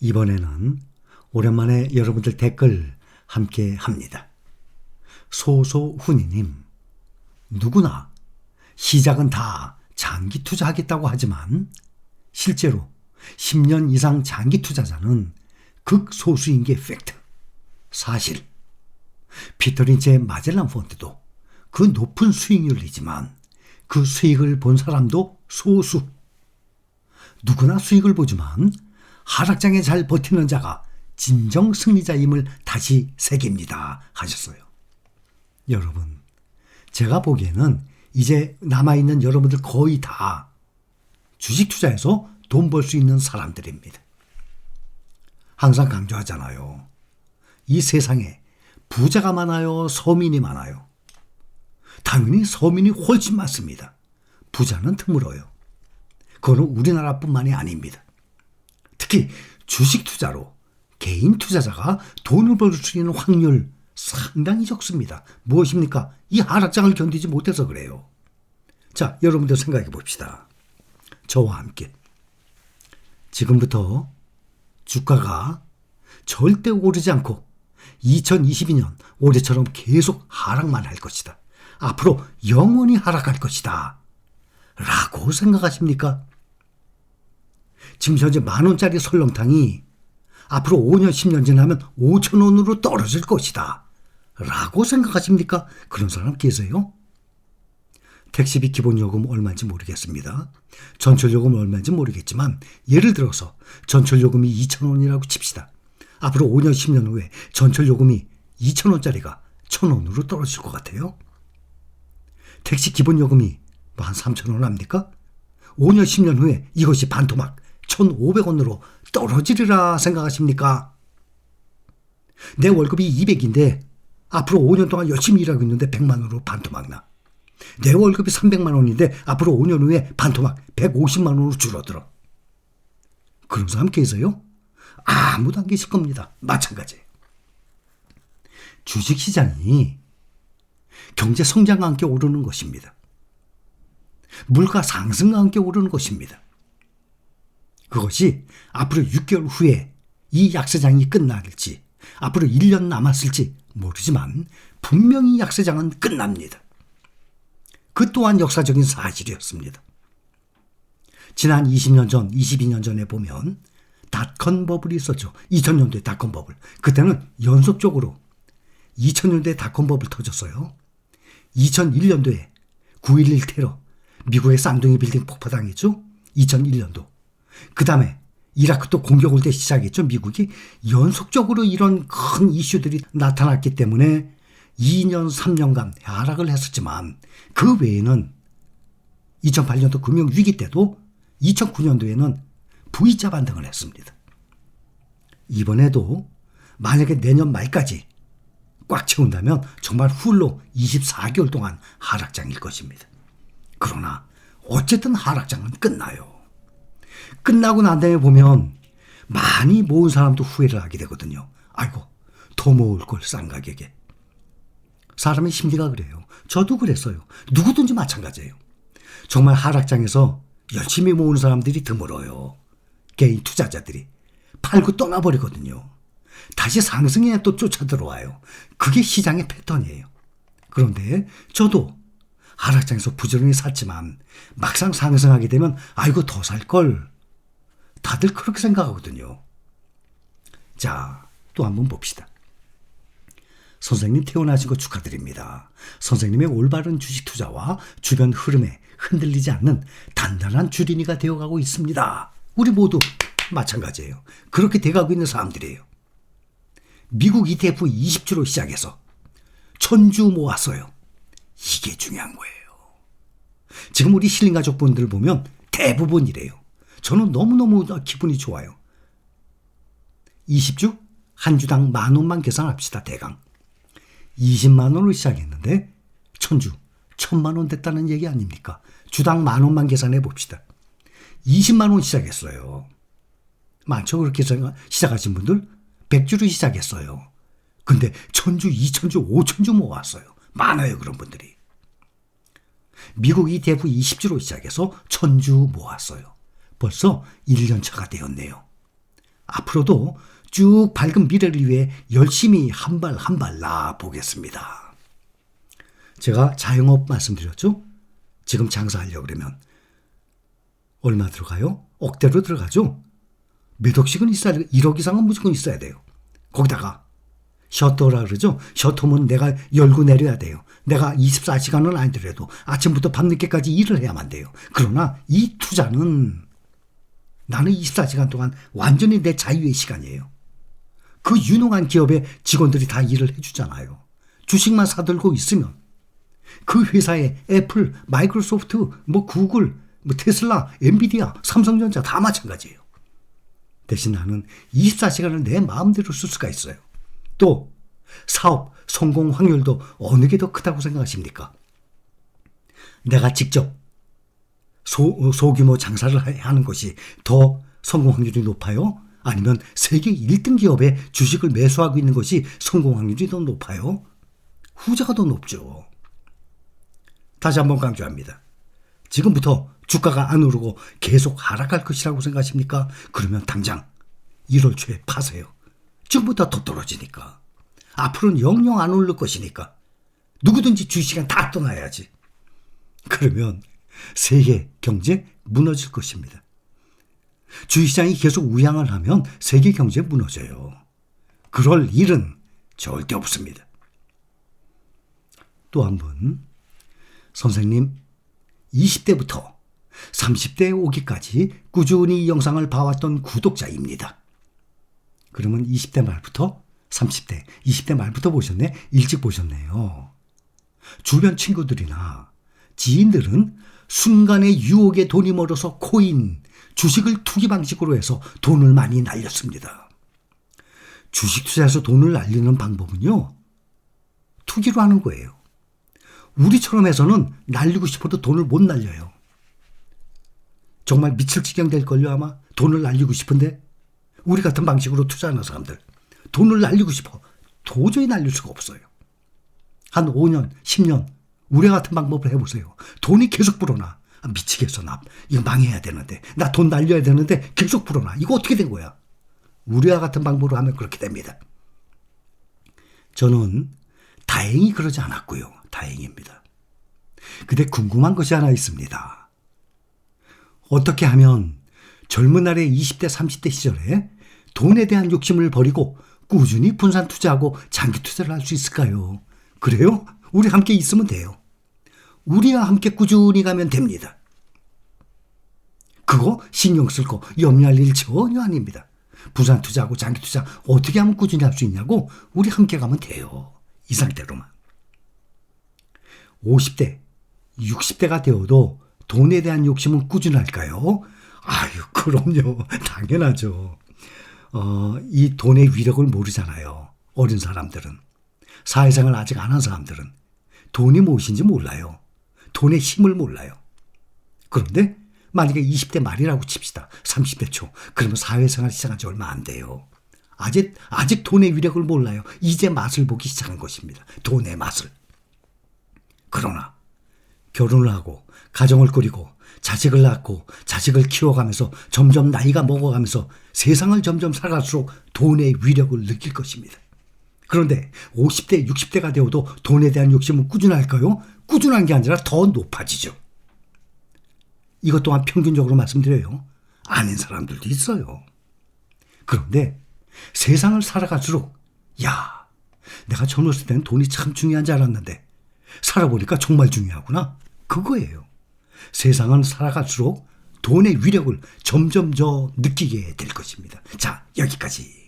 이번에는 오랜만에 여러분들 댓글 함께 합니다. 소소훈이님, 누구나 시작은 다 장기 투자하겠다고 하지만 실제로 10년 이상 장기 투자자는 극소수인 게 팩트. 사실 피터 린치의 마젤란 펀드도 그 높은 수익률이지만 그 수익을 본 사람도 소수. 누구나 수익을 보지만 하락장에 잘 버티는 자가 진정 승리자임을 다시 새깁니다 하셨어요. 여러분, 제가 보기에는 이제 남아있는 여러분들 거의 다 주식 투자해서 돈 벌 수 있는 사람들입니다. 항상 강조하잖아요. 이 세상에 부자가 많아요, 서민이 많아요. 당연히 서민이 훨씬 많습니다. 부자는 드물어요. 그거는 우리나라뿐만이 아닙니다. 특히 주식 투자로 개인 투자자가 돈을 벌 수 있는 확률 상당히 적습니다. 무엇입니까? 이 하락장을 견디지 못해서 그래요. 자, 여러분들 생각해 봅시다. 저와 함께. 지금부터 주가가 절대 오르지 않고 2022년 올해처럼 계속 하락만 할 것이다. 앞으로 영원히 하락할 것이다. 라고 생각하십니까? 지금 현재 10,000원짜리 설렁탕이 앞으로 5년, 10년 지나면 5,000원으로 떨어질 것이다. 라고 생각하십니까? 그런 사람 계세요? 택시비 기본요금 얼마인지 모르겠습니다. 전철요금 얼마인지 모르겠지만 예를 들어서 전철요금이 2,000원이라고 칩시다. 앞으로 5년, 10년 후에 전철요금이 2,000원짜리가 1,000원으로 떨어질 것 같아요? 택시 기본요금이 한 3,000원 합니까? 5년, 10년 후에 이것이 반토막 1,500원으로 떨어지리라 생각하십니까? 내 월급이 200인데 앞으로 5년 동안 열심히 일하고 있는데 100만 원으로 반토막 나. 내 월급이 300만 원인데 앞으로 5년 후에 반토막 150만 원으로 줄어들어. 그런 사람 계세요? 아무도 안 계실 겁니다. 마찬가지예요. 주식시장이 경제 성장과 함께 오르는 것입니다. 물가 상승과 함께 오르는 것입니다. 그것이 앞으로 6개월 후에 이 약세장이 끝날지 앞으로 1년 남았을지 모르지만 분명히 약세장은 끝납니다. 그 또한 역사적인 사실이었습니다. 지난 20년 전, 22년 전에 보면 닷컴 버블이 있었죠. 2000년도에 닷컴 버블. 그때는 연속적으로 2000년도에 닷컴 버블 터졌어요. 2001년도에 9.11 테러, 미국의 쌍둥이 빌딩 폭파당했죠. 2001년도. 그 다음에 이라크 또 공격 올 때 시작했죠. 미국이 연속적으로 이런 큰 이슈들이 나타났기 때문에 2년, 3년간 하락을 했었지만 그 외에는 2008년도 금융위기 때도 2009년도에는 V자 반등을 했습니다. 이번에도 만약에 내년 말까지 꽉 채운다면 정말 훌로 24개월 동안 하락장일 것입니다. 그러나 어쨌든 하락장은 끝나요. 끝나고 난 다음에 보면 많이 모은 사람도 후회를 하게 되거든요. 아이고, 더 모을 걸 싼 가격에. 사람의 심리가 그래요. 저도 그랬어요. 누구든지 마찬가지예요. 정말 하락장에서 열심히 모으는 사람들이 드물어요. 개인 투자자들이. 팔고 떠나버리거든요. 다시 상승에 또 쫓아 들어와요. 그게 시장의 패턴이에요. 그런데 저도 하락장에서 부지런히 샀지만 막상 상승하게 되면 아이고 더 살걸. 다들 그렇게 생각하거든요. 자, 또 한번 봅시다. 선생님 태어나신 거 축하드립니다. 선생님의 올바른 주식 투자와 주변 흐름에 흔들리지 않는 단단한 주린이가 되어가고 있습니다. 우리 모두 마찬가지예요. 그렇게 돼가고 있는 사람들이에요. 미국 ETF 20주로 시작해서 1,000주 모았어요. 이게 중요한 거예요. 지금 우리 실린 가족분들 보면 대부분 이래요. 저는 너무너무 기분이 좋아요. 20주? 한 주당 10,000원만 계산합시다. 대강. 20만 원으로 시작했는데 1,000주, 1,000만 원 됐다는 얘기 아닙니까? 주당 10,000원만 계산해 봅시다. 20만 원 시작했어요. 많죠? 그렇게 시작하신 분들? 100주로 시작했어요. 근데 1,000주, 2,000주, 5,000주 모았어요. 많아요, 그런 분들이. 미국 ETF 20주로 시작해서 1,000주 모았어요. 벌써 1년 차가 되었네요. 앞으로도 쭉 밝은 미래를 위해 열심히 한 발 한 발 나아보겠습니다. 제가 자영업 말씀드렸죠? 지금 장사하려고 그러면 얼마 들어가요? 억대로 들어가죠? 몇 억씩은 있어야 돼요. 1억 이상은 무조건 있어야 돼요. 거기다가 셔터라 그러죠? 셔터면 내가 열고 내려야 돼요. 내가 24시간은 아니더라도 아침부터 밤늦게까지 일을 해야만 돼요. 그러나 이 투자는 나는 24시간 동안 완전히 내 자유의 시간이에요. 그 유능한 기업의 직원들이 다 일을 해주잖아요. 주식만 사들고 있으면 그 회사에 애플, 마이크로소프트, 구글, 테슬라, 엔비디아, 삼성전자 다 마찬가지예요. 대신 나는 24시간을 내 마음대로 쓸 수가 있어요. 또 사업 성공 확률도 어느 게 더 크다고 생각하십니까? 내가 직접 소규모 장사를 하는 것이 더 성공 확률이 높아요? 아니면 세계 1등 기업의 주식을 매수하고 있는 것이 성공 확률이 더 높아요? 후자가 더 높죠. 다시 한번 강조합니다. 지금부터 주가가 안 오르고 계속 하락할 것이라고 생각하십니까? 그러면 당장 1월 초에 파세요. 지금보다 더 떨어지니까. 앞으로는 영영 안 오를 것이니까. 누구든지 주식은 다 떠나야지. 그러면 세계 경제 무너질 것입니다. 주식시장이 계속 우양을 하면 세계 경제 무너져요. 그럴 일은 절대 없습니다. 또 한 분, 선생님 20대부터 30대에 오기까지 꾸준히 이 영상을 봐왔던 구독자입니다. 그러면 20대 말부터 30대, 20대 말부터 보셨네? 일찍 보셨네요. 주변 친구들이나 지인들은 순간의 유혹에 돈이 멀어서 코인, 주식을 투기 방식으로 해서 돈을 많이 날렸습니다. 주식 투자해서 돈을 날리는 방법은요, 투기로 하는 거예요. 우리처럼 해서는 날리고 싶어도 돈을 못 날려요. 정말 미칠 지경 될걸요, 아마. 돈을 날리고 싶은데 우리 같은 방식으로 투자하는 사람들 돈을 날리고 싶어. 도저히 날릴 수가 없어요. 한 5년, 10년 우리 같은 방법을 해보세요. 돈이 계속 불어나. 미치겠어, 나 이거 망해야 되는데, 나 돈 날려야 되는데 계속 불어나. 이거 어떻게 된 거야? 우리와 같은 방법으로 하면 그렇게 됩니다. 저는 다행히 그러지 않았고요. 다행입니다. 근데 궁금한 것이 하나 있습니다. 어떻게 하면 젊은 날의 20대, 30대 시절에 돈에 대한 욕심을 버리고 꾸준히 분산 투자하고 장기 투자를 할 수 있을까요? 그래요? 우리 함께 있으면 돼요. 우리와 함께 꾸준히 가면 됩니다. 그거 신경 쓸 거 염려할 일 전혀 아닙니다. 분산 투자하고 장기 투자 어떻게 하면 꾸준히 할 수 있냐고 우리 함께 가면 돼요. 이 상태로만. 50대, 60대가 되어도 돈에 대한 욕심은 꾸준할까요? 아유, 그럼요. 당연하죠. 이 돈의 위력을 모르잖아요. 어린 사람들은. 사회생활 아직 안 한 사람들은. 돈이 무엇인지 몰라요. 돈의 힘을 몰라요. 그런데 만약에 20대 말이라고 칩시다. 30대 초. 그러면 사회생활 시작한 지 얼마 안 돼요. 아직 돈의 위력을 몰라요. 이제 맛을 보기 시작한 것입니다. 돈의 맛을. 그러나 결혼을 하고 가정을 꾸리고 자식을 낳고 자식을 키워가면서 점점 나이가 먹어가면서 세상을 점점 살아갈수록 돈의 위력을 느낄 것입니다. 그런데 50대, 60대가 되어도 돈에 대한 욕심은 꾸준할까요? 꾸준한 게 아니라 더 높아지죠. 이것 또한 평균적으로 말씀드려요. 아닌 사람들도 있어요. 그런데 세상을 살아갈수록 내가 젊었을 때는 돈이 참 중요한 줄 알았는데 살아보니까 정말 중요하구나. 그거예요. 세상은 살아갈수록 돈의 위력을 점점 더 느끼게 될 것입니다. 자, 여기까지.